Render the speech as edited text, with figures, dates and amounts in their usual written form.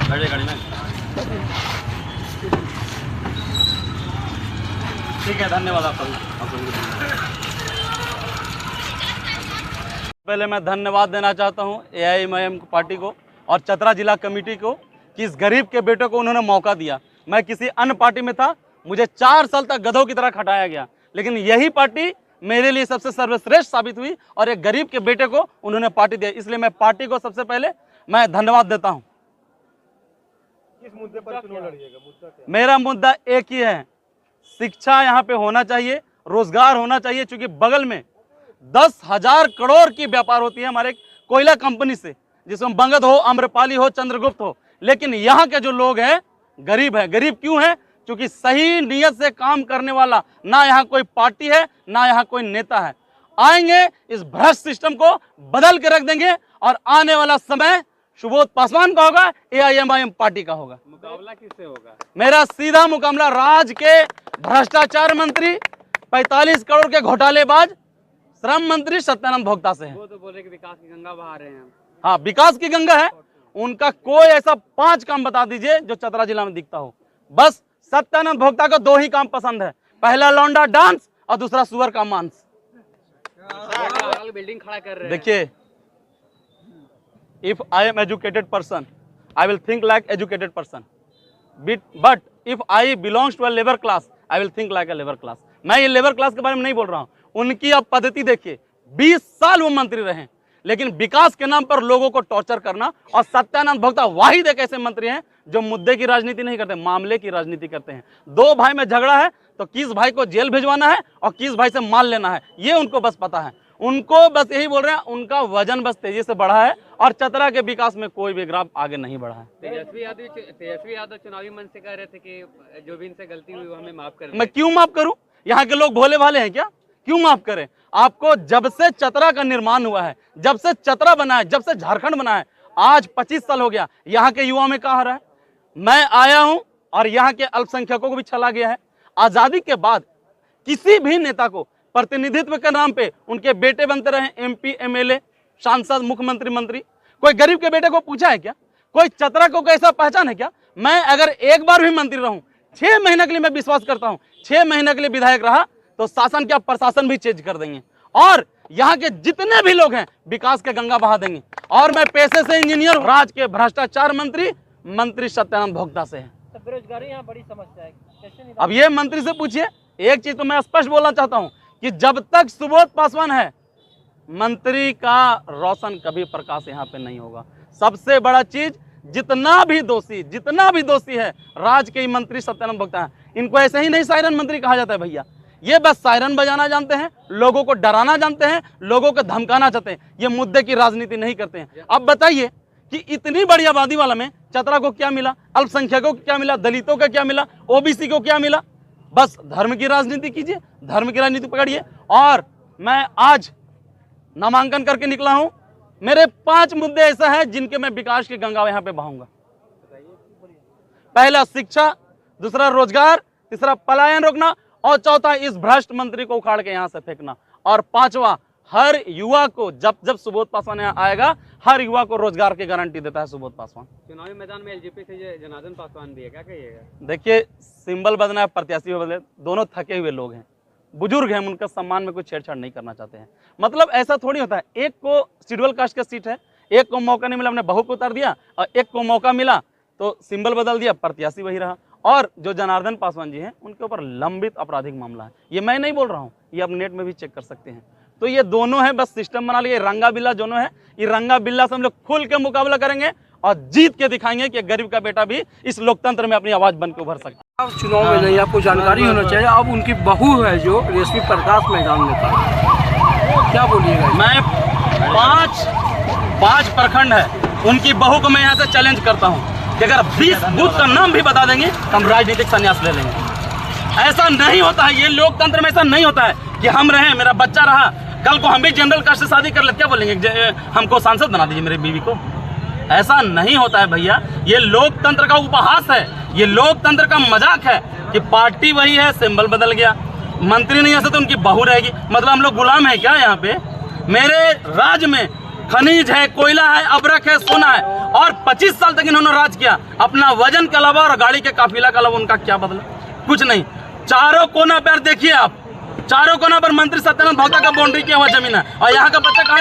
गाड़ी में। ठीक है, धन्यवाद आपका। पहले मैं धन्यवाद देना चाहता हूं AIMIM पार्टी को और चतरा जिला कमेटी को कि इस गरीब के बेटे को उन्होंने मौका दिया। मैं किसी अन्य पार्टी में था, मुझे 4 साल तक गधों की तरह खटाया गया, लेकिन यही पार्टी मेरे लिए सबसे सर्वश्रेष्ठ साबित हुई और एक गरीब के बेटे को उन्होंने पार्टी दिया। इसलिए मैं पार्टी को सबसे पहले मैं धन्यवाद देता हूं। किस मुद्दे पर चुनाव लड़िएगा? मुद्दा क्या? मेरा मुद्दा एक ही है, शिक्षा यहाँ पे होना चाहिए, रोजगार होना चाहिए, क्योंकि बगल में 10,000 करोड़ की व्यापार होती है हमारे कोयला कंपनी से, जिसमें बंगद हो, आम्रपाली हो, चंद्रगुप्त हो, लेकिन यहाँ के जो लोग हैं गरीब है। गरीब क्यों है? क्योंकि सही नियत से काम करने वाला ना यहाँ कोई पार्टी है, ना यहाँ कोई नेता है। आएंगे, इस भ्रष्ट सिस्टम को बदल के रख देंगे और आने वाला समय सुबोध पासवान का होगा, AIMIM पार्टी का होगा। मुकाबला किससे होगा? मेरा सीधा मुकाबला राज्य के भ्रष्टाचार मंत्री, 45 करोड़ के घोटालेबाज श्रम मंत्री सत्यानंद भोक्ता से है। वो तो बोले कि विकास की गंगा बहा रहे हैं। हाँ, विकास की गंगा है। उनका कोई ऐसा 5 काम बता दीजिए जो चतरा जिला में दिखता हो। बस सत्यानंद भोक्ता को 2 ही काम पसंद है, पहला लौंडा डांस और दूसरा सुअर का मांस। बिल्डिंग खड़ा कर रहे हैं। देखिए, if I am educated person, I will think like educated person. But if I belongs to a labor class, I will think like a labor class. मैं ये लेबर क्लास के बारे में नहीं बोल रहा हूँ। उनकी अब पद्धति देखिए, 20 साल वो मंत्री रहे, लेकिन विकास के नाम पर लोगों को टॉर्चर करना। और सत्यानंद भोक्ता वाहिद एक ऐसे मंत्री हैं जो मुद्दे की राजनीति नहीं करते, मामले की राजनीति करते हैं। 2 भाई में झगड़ा है तो किस भाई को जेल भिजवाना है और किस भाई से माल लेना है, ये उनको बस पता है। उनको बस यही बोल रहे हैं, उनका वजन बस तेजी से बढ़ा है और चतरा के विकास में कोई भी ग्राफ आगे नहीं बढ़ा है। तेजस्वी यादव चुनावी मंच से कह रहे थे कि जो भी इनसे गलती हुई वो हमें माफ कर दें। मैं क्यों माफ करूं? यहाँ के लोग भोले भाले हैं क्या? क्यों माफ करें? आपको जब से चतरा का निर्माण हुआ है, जब से चतरा बना है, जब से झारखंड बना है, आज 25 साल हो गया, यहाँ के युवा में कहा रहा है। मैं आया हूं और यहाँ के अल्पसंख्यकों को भी छला गया है। आजादी के बाद किसी भी नेता को प्रतिनिधित्व के नाम पे उनके बेटे बनते रहे, MP, MLA, सांसद, मुख्यमंत्री, मंत्री। कोई गरीब के बेटे को पूछा है क्या? कोई चतरा को कैसा पहचान है क्या? मैं अगर एक बार भी मंत्री रहूं, 6 महीने के लिए मैं विश्वास करता हूं, 6 महीने के लिए विधायक रहा तो शासन क्या प्रशासन भी चेंज कर देंगे और यहाँ के जितने भी लोग हैं विकास के गंगा बहा देंगे। और मैं पेशे से इंजीनियर हूं। राज्य के भ्रष्टाचार मंत्री सत्यानंद भोक्ता से है। बेरोजगारी यहाँ बड़ी समस्या है, कैसे नहीं? अब ये मंत्री से पूछिए। एक चीज तो मैं स्पष्ट बोलना चाहता हूं कि जब तक सुबोध पासवान है, मंत्री का रोशन कभी प्रकाश यहाँ पे नहीं होगा। सबसे बड़ा चीज, जितना भी दोषी है राज्य के मंत्री सत्यानंद भोक्ता है। इनको ऐसे ही नहीं सायरन मंत्री कहा जाता है भैया, ये बस सायरन बजाना जानते हैं, लोगों को डराना जानते हैं, लोगों को धमकाना चाहते हैं, ये मुद्दे की राजनीति नहीं करते हैं। अब बताइए कि इतनी बड़ी आबादी वाला में चतरा को क्या मिला, अल्पसंख्यकों को क्या मिला, दलितों को क्या मिला, OBC को क्या मिला? बस धर्म की राजनीति कीजिए, धर्म की राजनीति पकड़िए। और मैं आज नामांकन करके निकला हूं। मेरे 5 मुद्दे ऐसा है जिनके मैं विकास की गंगा यहां पे बहाऊंगा। पहला शिक्षा, दूसरा रोजगार, तीसरा पलायन रोकना और चौथा इस भ्रष्ट मंत्री को उखाड़ के यहां से फेंकना। और 5वां, हर युवा को जब सुबोध पासवान यहाँ आएगा, हर युवा को रोजगार की गारंटी देता है सुबोध पासवान। चुनावी मैदान में LJP से जनार्दन पासवान भी है, क्या कहिएगा? देखिए, सिंबल बदलना है, प्रत्याशी बदले, दोनों थके हुए लोग हैं, बुजुर्ग हैं, उनका सम्मान में कोई छेड़छाड़ नहीं करना चाहते हैं। मतलब ऐसा थोड़ी होता है, एक को शेड्यूल कास्ट का सीट है, एक को मौका नहीं मिला, अपने बहू को उतार दिया, और एक को मौका मिला तो सिंबल बदल दिया, प्रत्याशी वही रहा। और जो जनार्दन पासवान जी हैं, उनके ऊपर लंबित आपराधिक मामला है। ये मैं नहीं बोल रहा हूँ, ये आप नेट में भी चेक कर सकते हैं। तो ये दोनों है, बस सिस्टम बना लिया, रंगा बिल्ला दोनों है। ये रंगा बिल्ला से हम लोग खुल के मुकाबला करेंगे और जीत के दिखाएंगे कि गरीब का बेटा भी इस लोकतंत्र में अपनी आवाज बन के उभर सकता है। अब चुनाव में नहीं, आपको जानकारी होना चाहिए। अब उनकी बहू है जो रेशमी प्रकाश मैदान में था, क्या बोलिएगा? मैं 5 प्रखंड है, उनकी बहू को मैं यहाँ से चैलेंज करता हूँ कि अगर 20 बूथ का नाम भी बता देंगे हम राजनीतिक संन्यास ले लेंगे। ऐसा नहीं होता है, ये लोकतंत्र में ऐसा नहीं होता है कि हम रहे, मेरा बच्चा रहा, कल को हम भी जनरल कास्ट से शादी कर ले, क्या बोलेंगे हमको सांसद बना दीजिए मेरी बीवी को? ऐसा नहीं होता है भैया। ये लोकतंत्र का उपहास है, ये लोकतंत्र का मजाक है कि पार्टी वही है, सिंबल बदल गया, मंत्री नहीं आ सकते, उनकी बहू रहेगी। मतलब हम लोग गुलाम है क्या यहाँ पे? मेरे राज्य में खनिज है, कोयला है, अबरक है, सोना है, और 25 साल तक इन्होंने राज किया। अपना वजन के अलावा और गाड़ी के काफिला के अलावा उनका क्या बदला? कुछ नहीं। चारों कोना पर देखिए आप, चारों कोना पर मंत्री सत्यानंद भोक्ता का बाउंड्री किया हुआ जमीन है, और यहाँ का बच्चा कहाँ